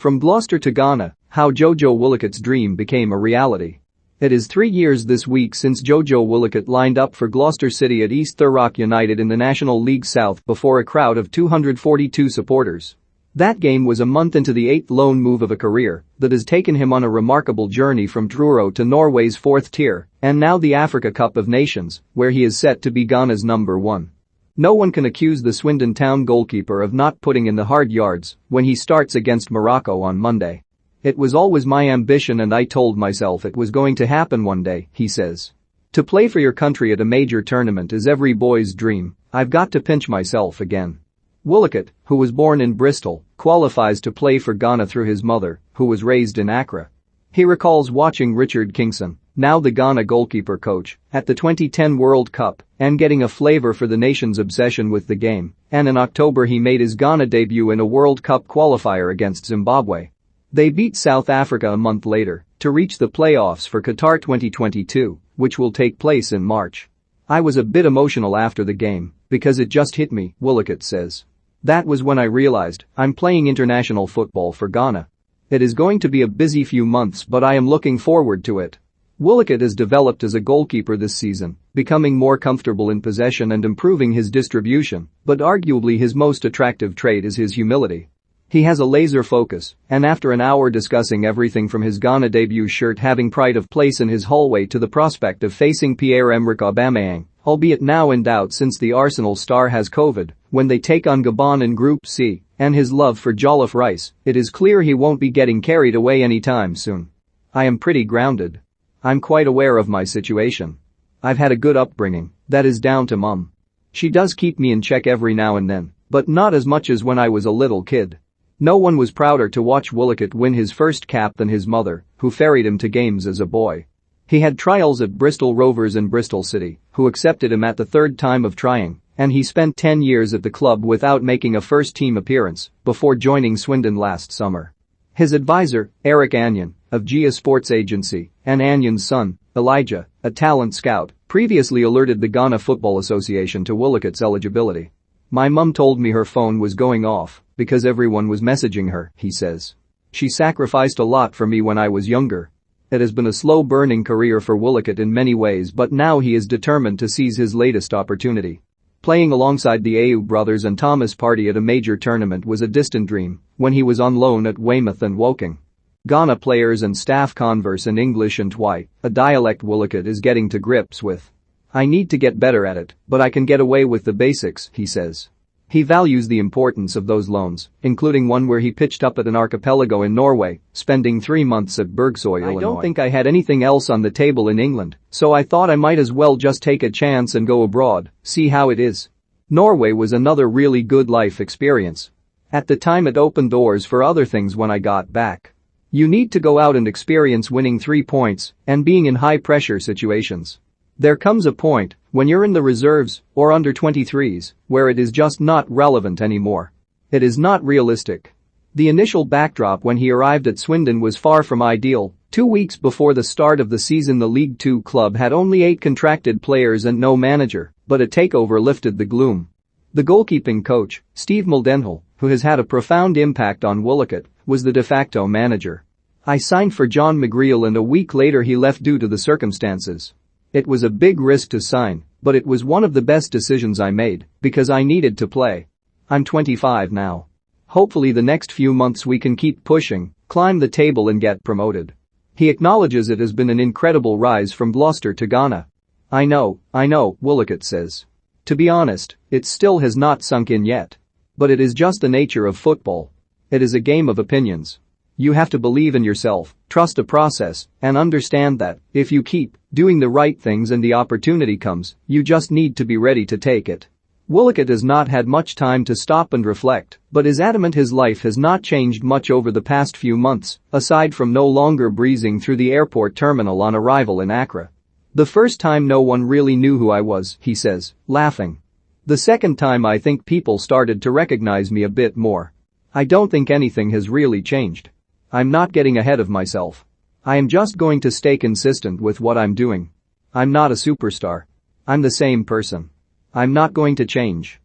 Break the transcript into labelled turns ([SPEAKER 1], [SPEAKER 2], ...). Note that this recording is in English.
[SPEAKER 1] From Gloucester to Ghana, how Jojo Wollacott's dream became a reality. It is 3 years this week since Jojo Wollacott lined up for Gloucester City at East Thurrock United in the National League South before a crowd of 242 supporters. That game was a month into the 8th loan move of a career that has taken him on a remarkable journey from Truro to Norway's 4th tier and now the Africa Cup of Nations, where he is set to be Ghana's number 1. No one can accuse the Swindon Town goalkeeper of not putting in the hard yards when he starts against Morocco on Monday. "It was always my ambition and I told myself it was going to happen one day," he says. "To play for your country at a major tournament is every boy's dream. I've got to pinch myself again." Wollacott, who was born in Bristol, qualifies to play for Ghana through his mother, who was raised in Accra. He recalls watching Richard Kingson, now the Ghana goalkeeper coach, at the 2010 World Cup and getting a flavour for the nation's obsession with the game, and in October he made his Ghana debut in a World Cup qualifier against Zimbabwe. They beat South Africa a month later to reach the playoffs for Qatar 2022, which will take place in March. "I was a bit emotional after the game because it just hit me," Wollacott says. "That was when I realized I'm playing international football for Ghana. It is going to be a busy few months but I am looking forward to it." Wollacott has developed as a goalkeeper this season, becoming more comfortable in possession and improving his distribution, but arguably his most attractive trait is his humility. He has a laser focus, and after an hour discussing everything from his Ghana debut shirt having pride of place in his hallway to the prospect of facing Pierre-Emerick Aubameyang, albeit now in doubt since the Arsenal star has COVID, when they take on Gabon in Group C, and his love for jollof rice, it is clear he won't be getting carried away anytime soon. "I am pretty grounded. I'm quite aware of my situation. I've had a good upbringing, that is down to Mum. She does keep me in check every now and then, but not as much as when I was a little kid." No one was prouder to watch Wollacott win his first cap than his mother, who ferried him to games as a boy. He had trials at Bristol Rovers in Bristol City, who accepted him at the third time of trying, and he spent 10 years at the club without making a first-team appearance before joining Swindon last summer. His advisor, Eric Anyon, of Gia Sports Agency, and Anyon's son, Elijah, a talent scout, previously alerted the Ghana Football Association to Wollacott's eligibility. "My mum told me her phone was going off because everyone was messaging her," he says. "She sacrificed a lot for me when I was younger." It has been a slow-burning career for Wollacott in many ways, but now he is determined to seize his latest opportunity. Playing alongside the Ayew brothers and Thomas Partey at a major tournament was a distant dream when he was on loan at Weymouth and Woking. Ghana players and staff converse in English and Twi, a dialect Wollacott is getting to grips with. "I need to get better at it, but I can get away with the basics," he says. He values the importance of those loans, including one where he pitched up at an archipelago in Norway, spending 3 months at Bergsoy, Illinois. "I don't think I had anything else on the table in England, so I thought I might as well just take a chance and go abroad, see how it is." Norway was another really good life experience. "At the time it opened doors for other things when I got back. You need to go out and experience winning 3 points and being in high-pressure situations. There comes a point when you're in the reserves or under 23s where it is just not relevant anymore. It is not realistic." The initial backdrop when he arrived at Swindon was far from ideal. 2 weeks before the start of the season, the League Two club had only 8 contracted players and no manager, but a takeover lifted the gloom. The goalkeeping coach, Steve Muldenhall, who has had a profound impact on Wollacott, was the de facto manager. "I signed for John McGreal and a week later he left due to the circumstances. It was a big risk to sign, but it was one of the best decisions I made because I needed to play. I'm 25 now. Hopefully the next few months we can keep pushing, climb the table and get promoted." He acknowledges it has been an incredible rise from Gloucester to Ghana. I know, Wollacott says. "To be honest, it still has not sunk in yet. But it is just the nature of football. It is a game of opinions. You have to believe in yourself, trust the process, and understand that if you keep doing the right things and the opportunity comes, you just need to be ready to take it." Wollacott has not had much time to stop and reflect, but is adamant his life has not changed much over the past few months, aside from no longer breezing through the airport terminal on arrival in Accra. "The first time no one really knew who I was," he says, laughing. "The second time I think people started to recognize me a bit more. I don't think anything has really changed. I'm not getting ahead of myself. I am just going to stay consistent with what I'm doing. I'm not a superstar. I'm the same person. I'm not going to change."